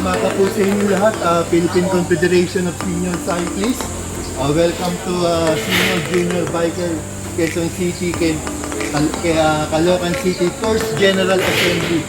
umaga po sa inyo lahat, Philippine Confederation of Senior Cyclists. Welcome to Senior Junior Biker Quezon City, Caloocan City First General Assembly.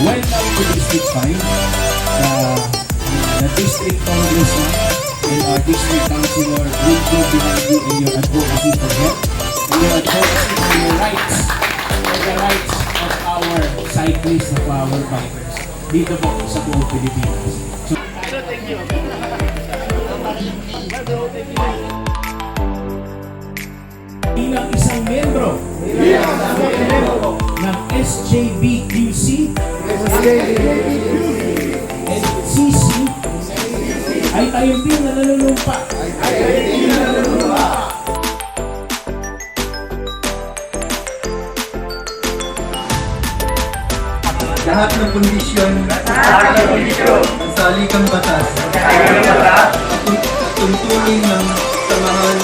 Welcome to District 5, the District Congressman and our District Councilor will go behind you in your advocacy for health and your advocacy for your rights, for the rights of our cyclists, of our bikers, dito po sa buong Pilipinas. So, thank you. Bilang isang membro ng SJBQCCC ay tayo din na nanunumpa. Lahat ng kondisyon, ang salikang batas, tuntunin ng samahan,